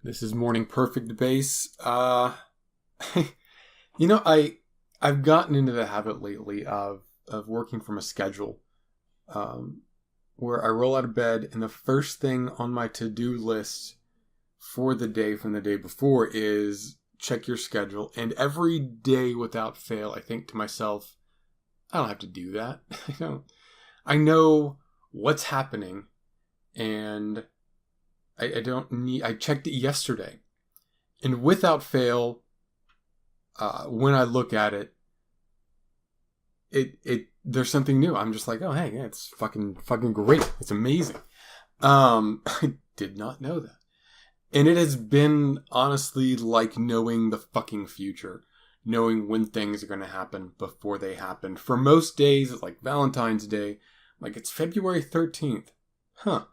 This is Morning Perfect Base. I've gotten into the habit lately of working from a schedule, where I roll out of bed and the first thing on my to-do list for the day from the day before is check your schedule. And every day without fail, I think to myself, I don't have to do that. I know what's happening, and I don't need. I checked it yesterday, and without fail, when I look at it, there's something new. I'm just like, oh hey, yeah, it's fucking great. It's amazing. I did not know that, and it has been honestly like knowing the fucking future, knowing when things are going to happen before they happen. For most days, it's like Valentine's Day, like it's February 13th. Huh,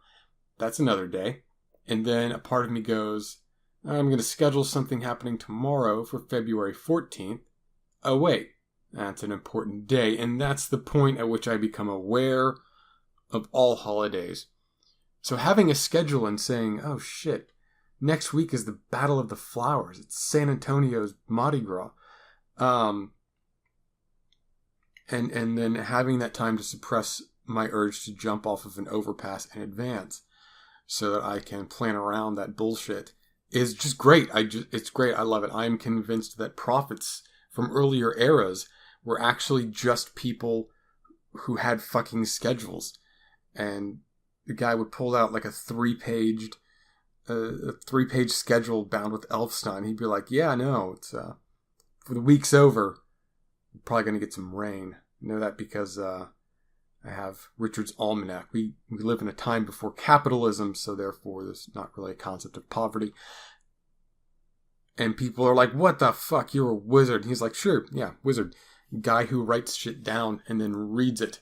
that's another day. And then a part of me goes, I'm going to schedule something happening tomorrow for February 14th. Oh, wait, that's an important day. And that's the point at which I become aware of all holidays. So having a schedule and saying, oh shit, next week is the Battle of the Flowers. It's San Antonio's Mardi Gras. And then having that time to suppress my urge to jump off of an overpass in advance, so that I can plan around that bullshit, is just great. It's great. I love it. I'm convinced that prophets from earlier eras were actually just people who had fucking schedules. And the guy would pull out like a three-page schedule bound with Elfstein. He'd be like, yeah, I know. It's, for the week's over, we're probably going to get some rain. I know that because, I have Richard's Almanac. We live in a time before capitalism, so therefore there's not really a concept of poverty. And people are like, what the fuck, you're a wizard. And he's like, sure, yeah, wizard. Guy who writes shit down and then reads it.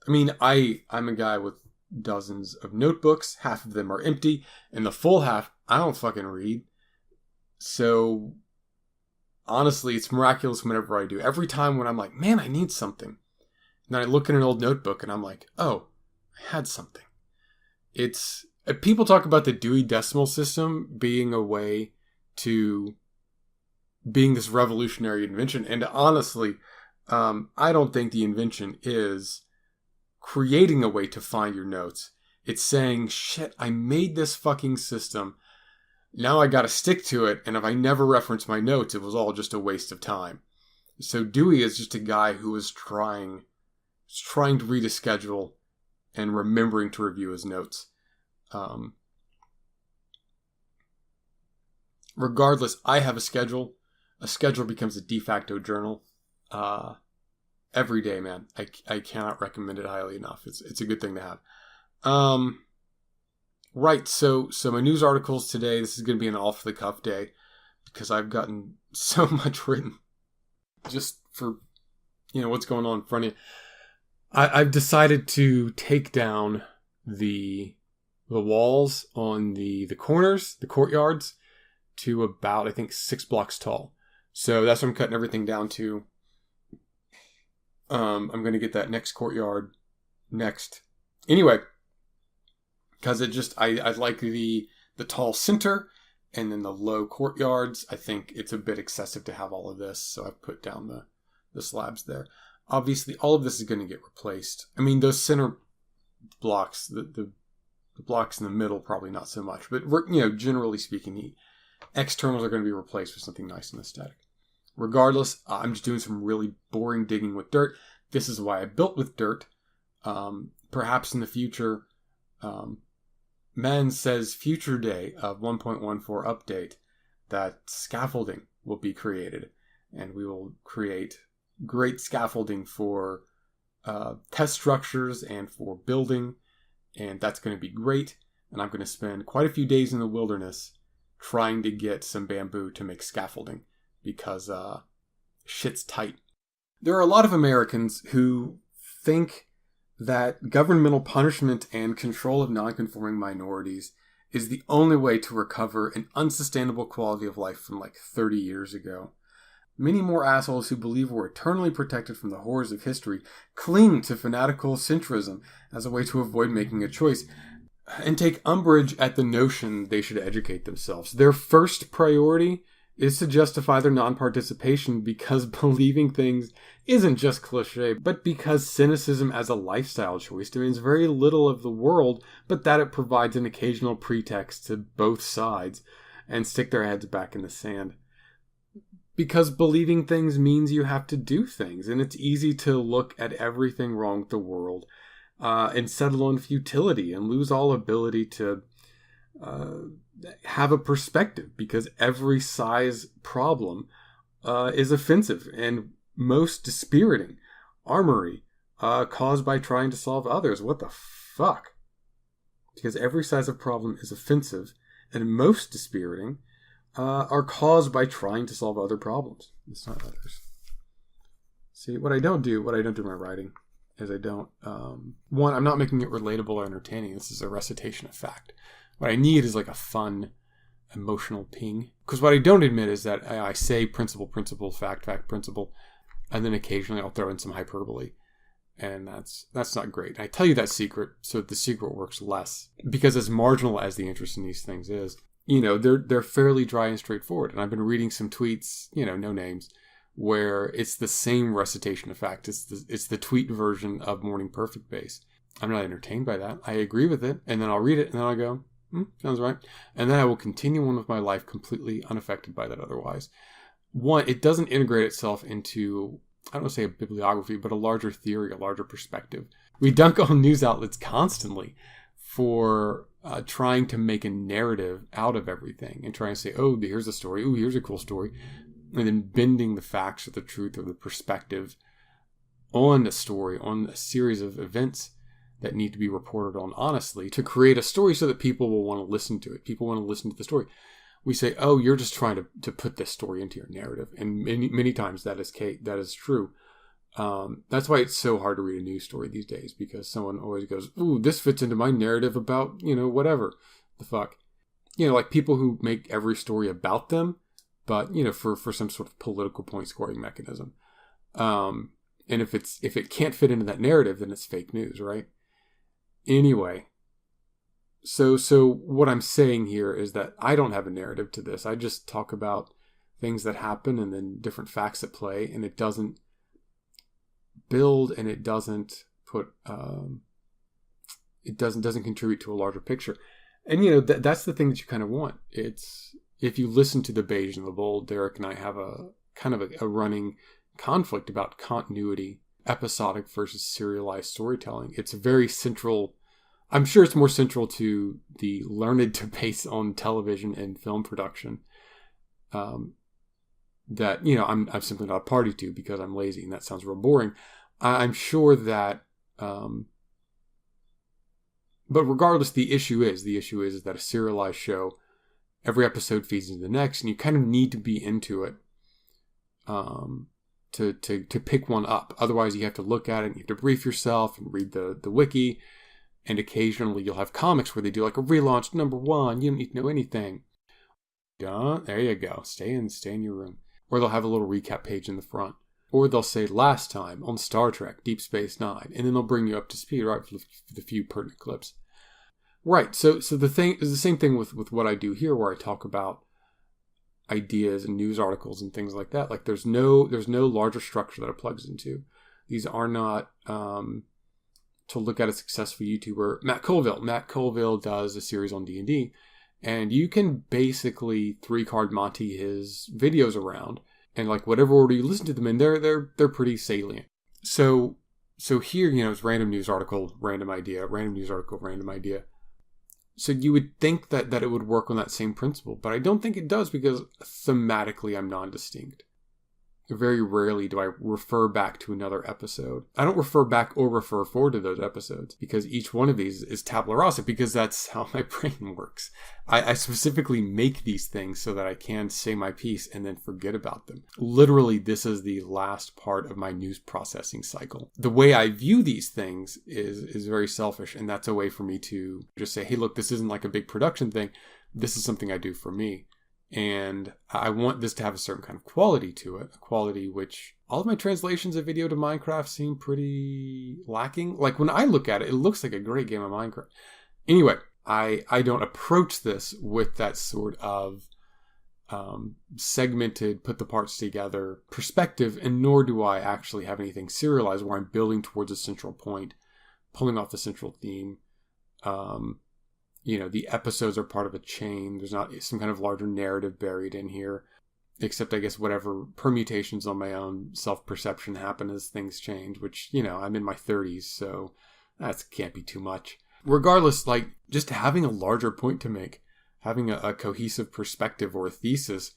I mean, I'm a guy with dozens of notebooks. Half of them are empty. And the full half, I don't fucking read. So, honestly, it's miraculous whenever I do. Every time when I'm like, man, I need something. And then I look in an old notebook and I'm like, oh, I had something. It's, people talk about the Dewey Decimal System being a way to being this revolutionary invention. And honestly, I don't think the invention is creating a way to find your notes. It's saying, shit, I made this fucking system. Now I got to stick to it. And if I never reference my notes, it was all just a waste of time. So Dewey is just a guy who was trying to read a schedule and remembering to review his notes. Regardless, I have a schedule. A schedule becomes a de facto journal. Every day, man. I cannot recommend it highly enough. It's a good thing to have. Right, so my news articles today, this is going to be an off-the-cuff day because I've gotten so much written just for, what's going on in front of you. I've decided to take down the walls on the corners, the courtyards, to about, I think, 6 blocks tall. So that's what I'm cutting everything down to. I'm going to get that next courtyard next. Anyway, because I like the tall center and then the low courtyards. I think it's a bit excessive to have all of this, so I've put down the slabs there. Obviously, all of this is going to get replaced. I mean, those center blocks, the blocks in the middle, probably not so much. But, generally speaking, the externals are going to be replaced with something nice and aesthetic. Regardless, I'm just doing some really boring digging with dirt. This is why I built with dirt. Perhaps in the future, Man says future day of 1.14 update that scaffolding will be created. And we will create great scaffolding for test structures and for building, and that's going to be great. And I'm going to spend quite a few days in the wilderness trying to get some bamboo to make scaffolding because shit's tight. There are a lot of Americans who think that governmental punishment and control of non-conforming minorities is the only way to recover an unsustainable quality of life from like 30 years ago. Many more assholes who believe we're eternally protected from the horrors of history cling to fanatical centrism as a way to avoid making a choice. and take umbrage at the notion they should educate themselves. Their first priority is to justify their non-participation because believing things isn't just cliche, but because cynicism as a lifestyle choice demands very little of the world, but that it provides an occasional pretext to both sides and stick their heads back in the sand. Because believing things means you have to do things, and it's easy to look at everything wrong with the world and settle on futility and lose all ability to have a perspective, because every size problem is offensive and most dispiriting. Armory caused by trying to solve others. What the fuck? Because every size of problem is offensive and most dispiriting are caused by trying to solve other problems. It's not others. See, what I don't do in my writing is I don't, one, I'm not making it relatable or entertaining. This is a recitation of fact. What I need is like a fun, emotional ping. Because what I don't admit is that I say principle, fact, principle, and then occasionally I'll throw in some hyperbole. And that's not great. I tell you that secret so that the secret works less. Because as marginal as the interest in these things is, they're fairly dry and straightforward. And I've been reading some tweets, no names, where it's the same recitation of fact. It's the tweet version of Morning Perfect Base. I'm not entertained by that. I agree with it. And then I'll read it and then I'll go, sounds right. And then I will continue on with my life completely unaffected by that otherwise. One, it doesn't integrate itself into, I don't want to say a bibliography, but a larger theory, a larger perspective. We dunk on news outlets constantly for trying to make a narrative out of everything and trying to say, oh, here's a story. Oh, here's a cool story. And then bending the facts or the truth or the perspective on a story, on a series of events that need to be reported on honestly to create a story so that people will want to listen to it. People want to listen to the story. We say, oh, you're just trying to put this story into your narrative. And many times that is true. That's why it's so hard to read a news story these days, because someone always goes, ooh, this fits into my narrative about, whatever the fuck. Like people who make every story about them, but, for some sort of political point scoring mechanism. And if it can't fit into that narrative, then it's fake news, right? Anyway, so what I'm saying here is that I don't have a narrative to this. I just talk about things that happen and then different facts at play, and it doesn't build and it doesn't put it doesn't contribute to a larger picture. And that's the thing that you kind of want. It's, if you listen to the Beige and the Bold, Derek and I have a kind of a running conflict about continuity, episodic versus serialized storytelling. It's very central. I'm sure it's more central to the learned debates on television and film production that, I'm simply not a party to because I'm lazy, and that sounds real boring. I'm sure that, but regardless, the issue is that a serialized show, every episode feeds into the next, and you kind of need to be into it to pick one up. Otherwise, you have to look at it, and you have to brief yourself and read the wiki. And occasionally you'll have comics where they do like a relaunch #1. You don't need to know anything. There you go. Stay in your room. Or they'll have a little recap page in the front. Or they'll say last time on Star Trek, Deep Space Nine. And then they'll bring you up to speed, right, for the few pertinent clips. Right. So the thing is the same thing with what I do here, where I talk about ideas and news articles and things like that. Like there's no larger structure that it plugs into. These are not to look at a successful YouTuber, Matt Colville. Matt Colville does a series on D&D, and you can basically 3-card Monty his videos around, and like whatever order you listen to them in, they're pretty salient. So here, it's random news article, random idea, random news article, random idea. So you would think that it would work on that same principle, but I don't think it does, because thematically I'm non-distinct. Very rarely do I refer back to another episode. I don't refer back or refer forward to those episodes, because each one of these is tabula rasa, because that's how my brain works. I specifically make these things so that I can say my piece and then forget about them. Literally, this is the last part of my news processing cycle. The way I view these things is very selfish, and that's a way for me to just say, hey, look, this isn't like a big production thing. This is something I do for me. And I want this to have a certain kind of quality to it, a quality which all of my translations of video to Minecraft seem pretty lacking. Like when I look at it, it looks like a great game of Minecraft. Anyway, I don't approach this with that sort of segmented, put the parts together perspective, and nor do I actually have anything serialized where I'm building towards a central point, pulling off the central theme. The episodes are part of a chain. There's not some kind of larger narrative buried in here, except I guess whatever permutations on my own self-perception happen as things change, which, I'm in my 30s, so that can't be too much. Regardless, just having a larger point to make, having a cohesive perspective or a thesis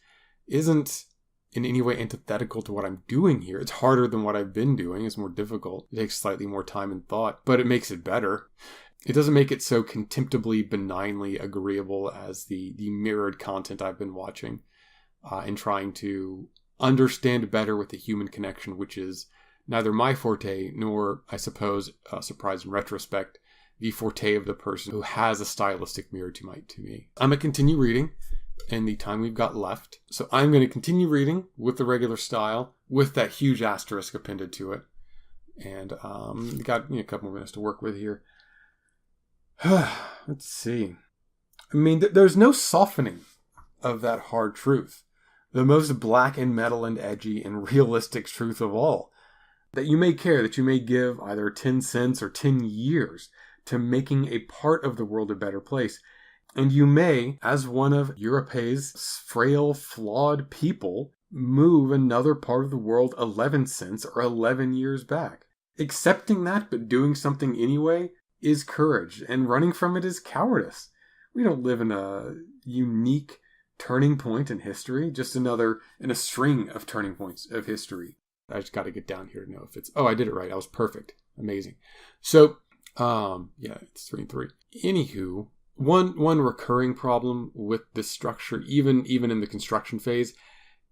isn't in any way antithetical to what I'm doing here. It's harder than what I've been doing. It's more difficult. It takes slightly more time and thought, but it makes it better. It doesn't make it so contemptibly, benignly agreeable as the mirrored content I've been watching and trying to understand better with the human connection, which is neither my forte nor, I suppose, surprise in retrospect, the forte of the person who has a stylistic mirror to me. I'm going to continue reading in the time we've got left. So I'm going to continue reading with the regular style, with that huge asterisk appended to it. And got a couple more minutes to work with here. Let's see. There's no softening of that hard truth. The most black and metal and edgy and realistic truth of all. That you may care, that you may give either 10 cents or 10 years to making a part of the world a better place. And you may, as one of Europe's frail, flawed people, move another part of the world 11 cents or 11 years back. Accepting that, but doing something anyway, is courage, and running from it is cowardice. We don't live in a unique turning point in history, just another in a string of turning points of history. I just got to get down here to know if it's... Oh, I did it right. I was perfect. Amazing. So, it's 3 and 3. Anywho, one recurring problem with this structure, even in the construction phase,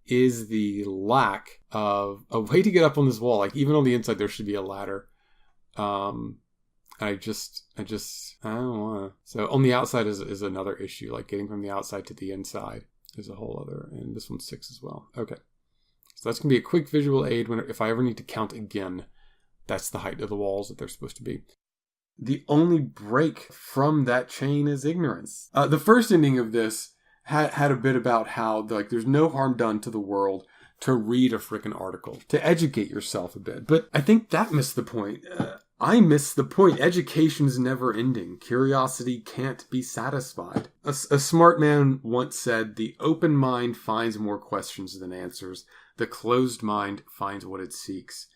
is the lack of a way to get up on this wall. Even on the inside, there should be a ladder. I don't want to. So on the outside is another issue. Getting from the outside to the inside is a whole other, and this one's 6 as well. Okay. So that's going to be a quick visual aid if I ever need to count again. That's the height of the walls that they're supposed to be. The only break from that chain is ignorance. The first ending of this had a bit about how there's no harm done to the world to read a frickin' article, to educate yourself a bit. But I think that missed the point. I miss the point. Education's never ending. Curiosity can't be satisfied. A smart man once said, the open mind finds more questions than answers. The closed mind finds what it seeks.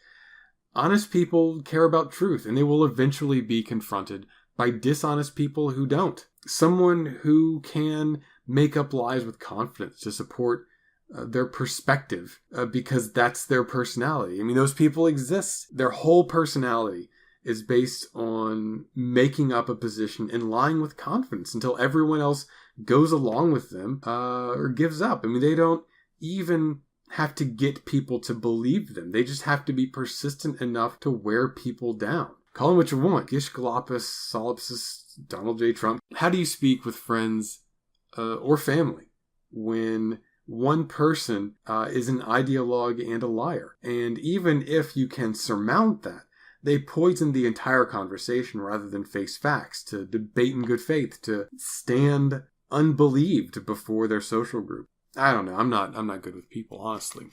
Honest people care about truth, and they will eventually be confronted by dishonest people who don't. Someone who can make up lies with confidence to support their perspective because that's their personality. Those people exist. Their whole personality is based on making up a position and lying with confidence until everyone else goes along with them or gives up. They don't even have to get people to believe them. They just have to be persistent enough to wear people down. Call them what you want. Gish Galapis, Solipsis, Donald J. Trump. How do you speak with friends or family when one person is an ideologue and a liar? And even if you can surmount that, they poison the entire conversation rather than face facts, to debate in good faith, to stand unbelieved before their social group. I don't know. I'm not good with people, honestly.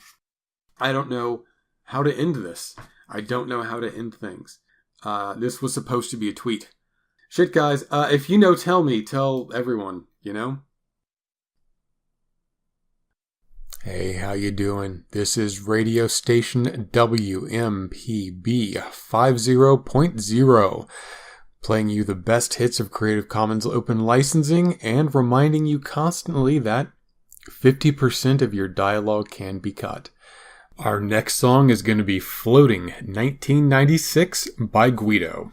I don't know how to end this. I don't know how to end things. This was supposed to be a tweet. Shit, guys. If you know, tell me. Tell everyone, Hey, how you doing? This is radio station WMPB 50.0, playing you the best hits of Creative Commons open licensing and reminding you constantly that 50% of your dialogue can be cut. Our next song is going to be Floating 1996 by Guido.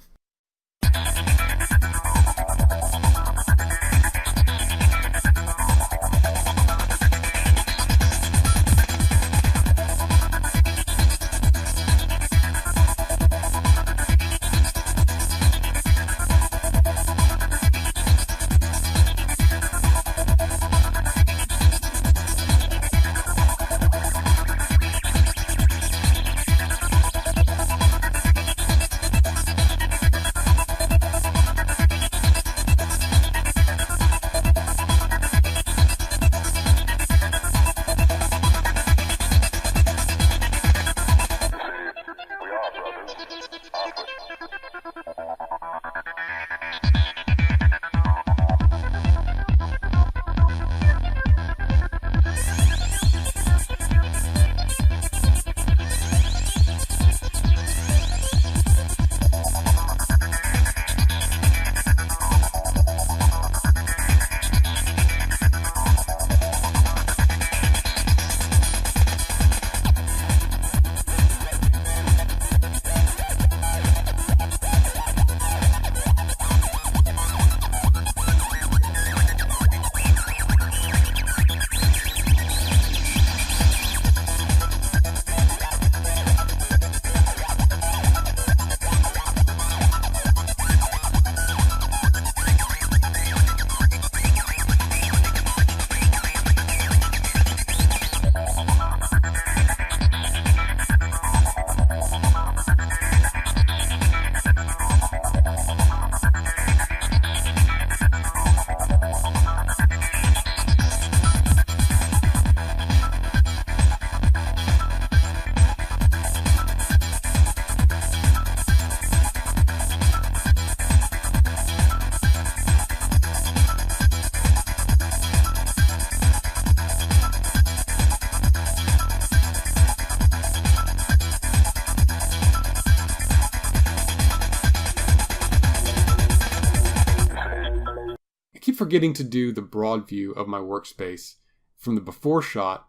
forgetting to do the broad view of my workspace from the before shot,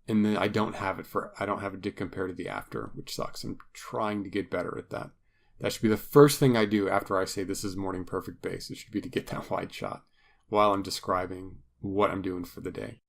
and then I don't have it to compare to the after, which sucks. I'm trying to get better at that. That should be the first thing I do after I say this is morning perfect base. It should be to get that wide shot while I'm describing what I'm doing for the day.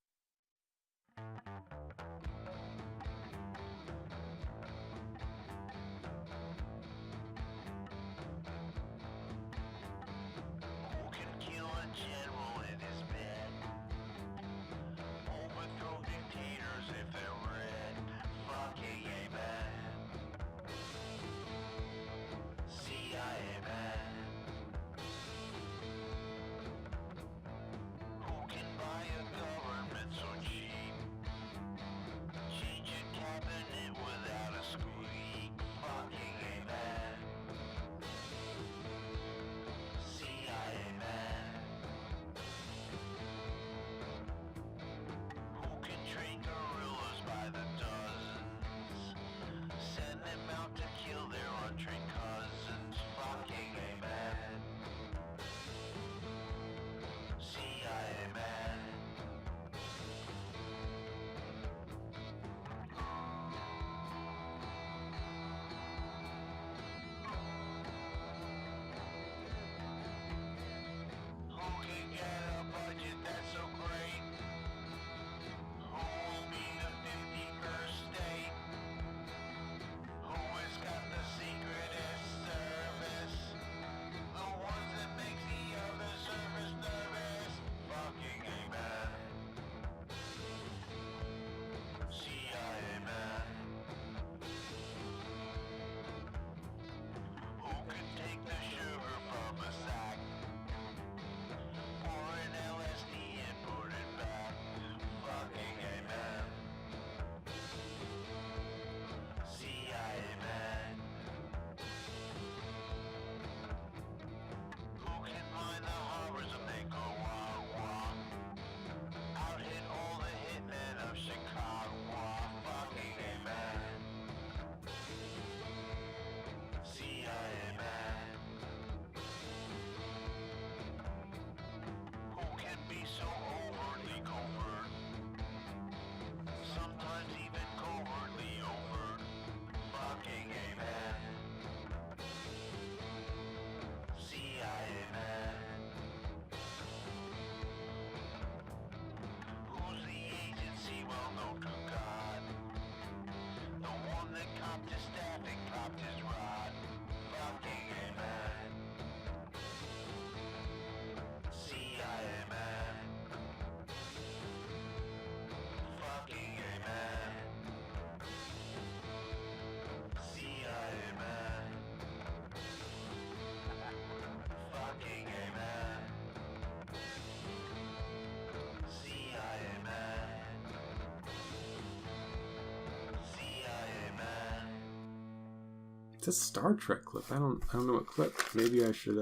It's a Star Trek clip. I don't know what clip. Maybe I should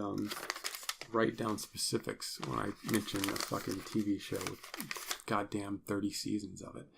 write down specifics when I mention a fucking TV show with goddamn 30 seasons of it.